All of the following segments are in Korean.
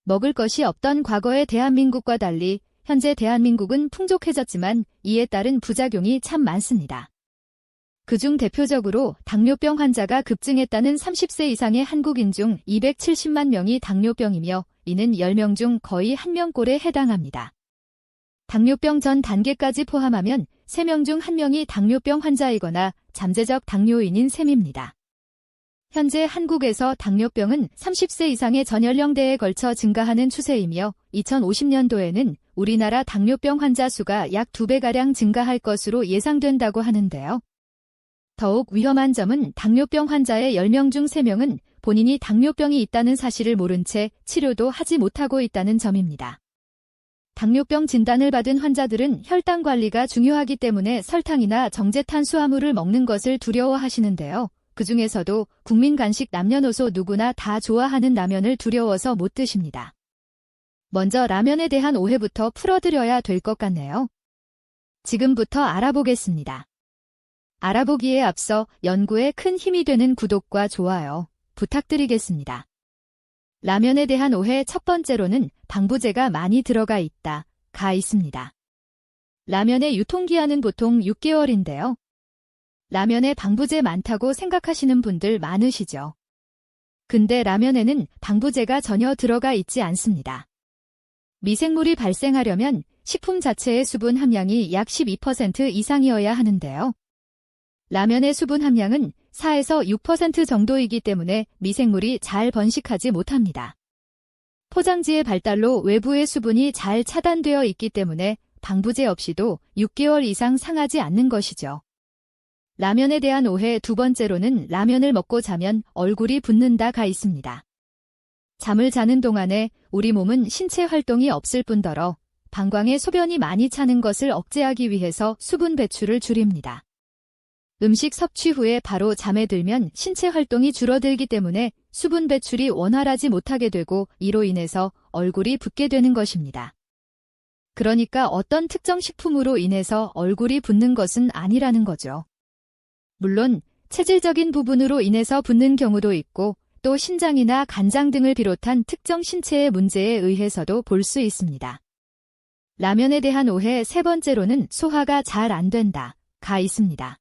먹을 것이 없던 과거의 대한민국과 달리 현재 대한민국은 풍족해졌지만 이에 따른 부작용이 참 많습니다. 그중 대표적으로 당뇨병 환자가 급증했다는 30세 이상의 한국인 중 270만 명이 당뇨병이며 이는 10명 중 거의 1명꼴에 해당합니다. 당뇨병 전 단계까지 포함하면 3명 중 1명이 당뇨병 환자이거나 잠재적 당뇨인인 셈입니다. 현재 한국에서 당뇨병은 30세 이상의 전연령대에 걸쳐 증가하는 추세이며 2050년도에는 우리나라 당뇨병 환자 수가 약 2배가량 증가할 것으로 예상된다고 하는데요. 더욱 위험한 점은 당뇨병 환자의 10명 중 3명은 본인이 당뇨병이 있다는 사실을 모른 채 치료도 하지 못하고 있다는 점입니다. 당뇨병 진단을 받은 환자들은 혈당 관리가 중요하기 때문에 설탕이나 정제탄수화물을 먹는 것을 두려워하시는데요. 그중에서도 국민 간식 남녀노소 누구나 다 좋아하는 라면을 두려워서 못 드십니다. 먼저 라면에 대한 오해부터 풀어드려야 될 것 같네요. 지금부터 알아보겠습니다. 알아보기에 앞서 연구에 큰 힘이 되는 구독과 좋아요 부탁드리겠습니다. 라면에 대한 오해 첫 번째로는 방부제가 많이 들어가 있습니다. 라면의 유통기한은 보통 6개월인데요. 라면에 방부제 많다고 생각하시는 분들 많으시죠? 근데 라면에는 방부제가 전혀 들어가 있지 않습니다. 미생물이 발생하려면 식품 자체의 수분 함량이 약 12% 이상이어야 하는데요. 라면의 수분 함량은 4에서 6% 정도이기 때문에 미생물이 잘 번식하지 못합니다. 포장지의 발달로 외부의 수분이 잘 차단되어 있기 때문에 방부제 없이도 6개월 이상 상하지 않는 것이죠. 라면에 대한 오해 두 번째로는 라면을 먹고 자면 얼굴이 붓는다가 있습니다. 잠을 자는 동안에 우리 몸은 신체 활동이 없을 뿐더러 방광에 소변이 많이 차는 것을 억제하기 위해서 수분 배출을 줄입니다. 음식 섭취 후에 바로 잠에 들면 신체 활동이 줄어들기 때문에 수분 배출이 원활하지 못하게 되고 이로 인해서 얼굴이 붓게 되는 것입니다. 그러니까 어떤 특정 식품으로 인해서 얼굴이 붓는 것은 아니라는 거죠. 물론 체질적인 부분으로 인해서 붓는 경우도 있고 또 신장이나 간장 등을 비롯한 특정 신체의 문제에 의해서도 볼 수 있습니다. 라면에 대한 오해 세 번째로는 소화가 잘 안 된다가 있습니다.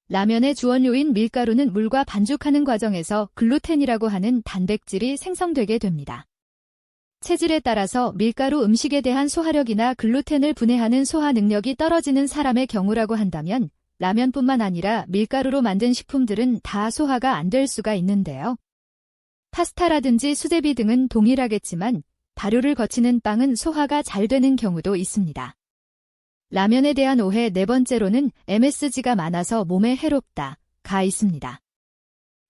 라면의 주원료인 밀가루는 물과 반죽하는 과정에서 글루텐이라고 하는 단백질이 생성되게 됩니다. 체질에 따라서 밀가루 음식에 대한 소화력이나 글루텐을 분해하는 소화 능력이 떨어지는 사람의 경우라고 한다면 라면뿐만 아니라 밀가루로 만든 식품들은 다 소화가 안 될 수가 있는데요. 파스타라든지 수제비 등은 동일하겠지만 발효를 거치는 빵은 소화가 잘 되는 경우도 있습니다. 라면에 대한 오해 네 번째로는 MSG가 많아서 몸에 해롭다가 있습니다.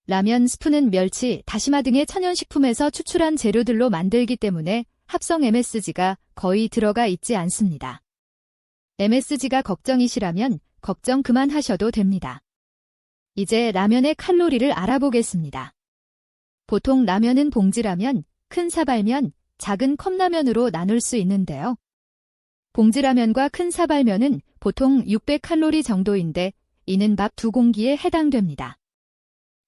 라면 스프는 멸치, 다시마 등의 천연식품에서 추출한 재료들로 만들기 때문에 합성 MSG가 거의 들어가 있지 않습니다. MSG가 걱정이시라면 걱정 그만하셔도 됩니다. 이제 라면의 칼로리를 알아보겠습니다. 보통 라면은 봉지라면, 큰 사발면, 작은 컵라면으로 나눌 수 있는데요. 봉지라면과 큰 사발면은 보통 600칼로리 정도인데 이는 밥 2공기에 해당됩니다.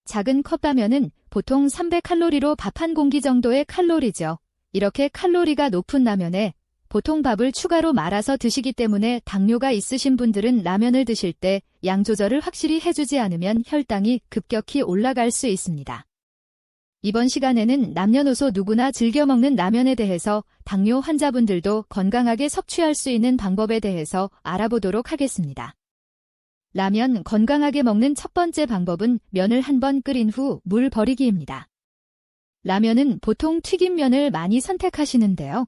작은 컵라면은 보통 300칼로리로 밥 1공기 정도의 칼로리죠. 이렇게 칼로리가 높은 라면에 보통 밥을 추가로 말아서 드시기 때문에 당뇨가 있으신 분들은 라면을 드실 때 양 조절을 확실히 해주지 않으면 혈당이 급격히 올라갈 수 있습니다. 이번 시간에는 남녀노소 누구나 즐겨 먹는 라면에 대해서 당뇨 환자분들도 건강하게 섭취할 수 있는 방법에 대해서 알아보도록 하겠습니다. 라면 건강하게 먹는 첫 번째 방법은 면을 한번 끓인 후 물 버리기입니다. 라면은 보통 튀긴 면을 많이 선택하시는데요.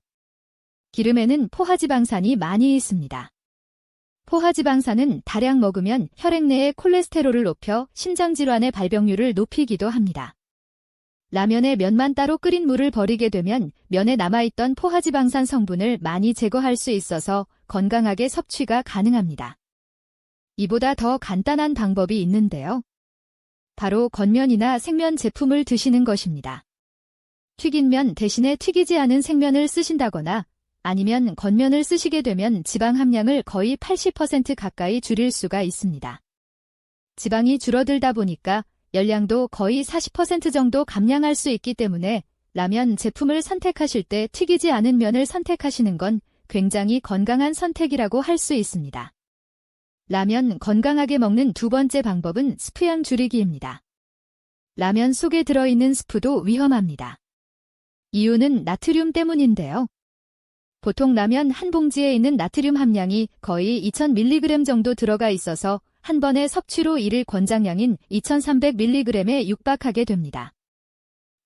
기름에는 포화지방산이 많이 있습니다. 포화지방산은 다량 먹으면 혈액 내의 콜레스테롤을 높여 심장질환의 발병률을 높이기도 합니다. 라면에 면만 따로 끓인 물을 버리게 되면 면에 남아있던 포화지방산 성분을 많이 제거할 수 있어서 건강하게 섭취가 가능합니다. 이보다 더 간단한 방법이 있는데요. 바로 건면이나 생면 제품을 드시는 것입니다. 튀긴 면 대신에 튀기지 않은 생면을 쓰신다거나 아니면 건면을 쓰시게 되면 지방 함량을 거의 80% 가까이 줄일 수가 있습니다. 지방이 줄어들다 보니까 열량도 거의 40% 정도 감량할 수 있기 때문에 라면 제품을 선택하실 때 튀기지 않은 면을 선택하시는 건 굉장히 건강한 선택이라고 할 수 있습니다. 라면 건강하게 먹는 두 번째 방법은 스프양 줄이기입니다. 라면 속에 들어있는 스프도 위험합니다. 이유는 나트륨 때문인데요. 보통 라면 한 봉지에 있는 나트륨 함량이 거의 2000mg 정도 들어가 있어서 한 번의 섭취로 일일 권장량인 2300mg에 육박하게 됩니다.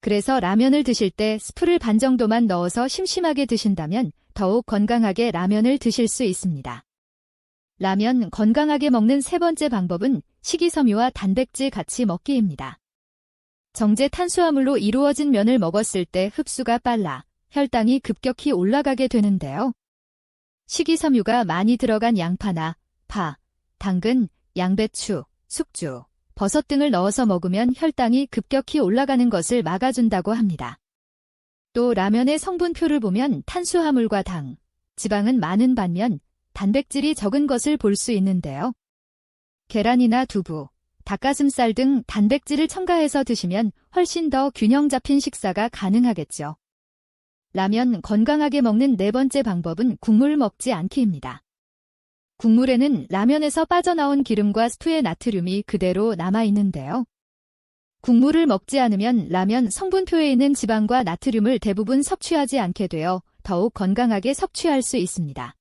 그래서 라면을 드실 때 스프를 반 정도만 넣어서 심심하게 드신다면 더욱 건강하게 라면을 드실 수 있습니다. 라면 건강하게 먹는 세 번째 방법은 식이섬유와 단백질 같이 먹기입니다. 정제 탄수화물로 이루어진 면을 먹었을 때 흡수가 빨라 혈당이 급격히 올라가게 되는데요. 식이섬유가 많이 들어간 양파나 파, 당근, 양배추, 숙주, 버섯 등을 넣어서 먹으면 혈당이 급격히 올라가는 것을 막아준다고 합니다. 또 라면의 성분표를 보면 탄수화물과 당, 지방은 많은 반면 단백질이 적은 것을 볼 수 있는데요. 계란이나 두부, 닭가슴살 등 단백질을 첨가해서 드시면 훨씬 더 균형 잡힌 식사가 가능하겠죠. 라면 건강하게 먹는 네 번째 방법은 국물 먹지 않기입니다. 국물에는 라면에서 빠져나온 기름과 스프의 나트륨이 그대로 남아있는데요. 국물을 먹지 않으면 라면 성분표에 있는 지방과 나트륨을 대부분 섭취하지 않게 되어 더욱 건강하게 섭취할 수 있습니다.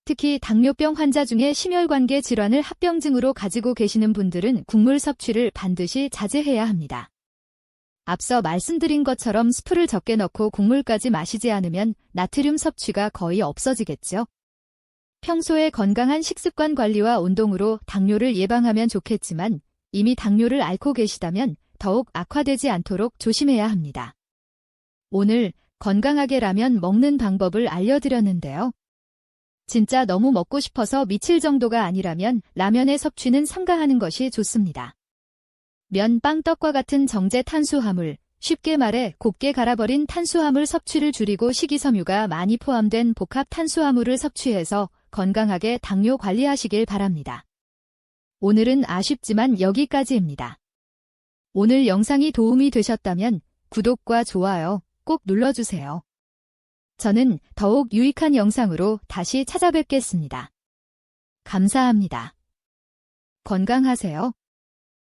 특히 당뇨병 환자 중에 심혈관계 질환을 합병증으로 가지고 계시는 분들은 국물 섭취를 반드시 자제해야 합니다. 앞서 말씀드린 것처럼 스프를 적게 넣고 국물까지 마시지 않으면 나트륨 섭취가 거의 없어지겠죠. 평소에 건강한 식습관 관리와 운동으로 당뇨를 예방하면 좋겠지만 이미 당뇨를 앓고 계시다면 더욱 악화되지 않도록 조심해야 합니다. 오늘 건강하게 라면 먹는 방법을 알려드렸는데요. 진짜 너무 먹고 싶어서 미칠 정도가 아니라면 라면의 섭취는 삼가하는 것이 좋습니다. 면, 빵, 떡과 같은 정제 탄수화물, 쉽게 말해 곱게 갈아버린 탄수화물 섭취를 줄이고 식이섬유가 많이 포함된 복합 탄수화물을 섭취해서 건강하게 당뇨 관리하시길 바랍니다. 오늘은 아쉽지만 여기까지입니다. 오늘 영상이 도움이 되셨다면 구독과 좋아요 꼭 눌러주세요. 저는 더욱 유익한 영상으로 다시 찾아뵙겠습니다. 감사합니다. 건강하세요.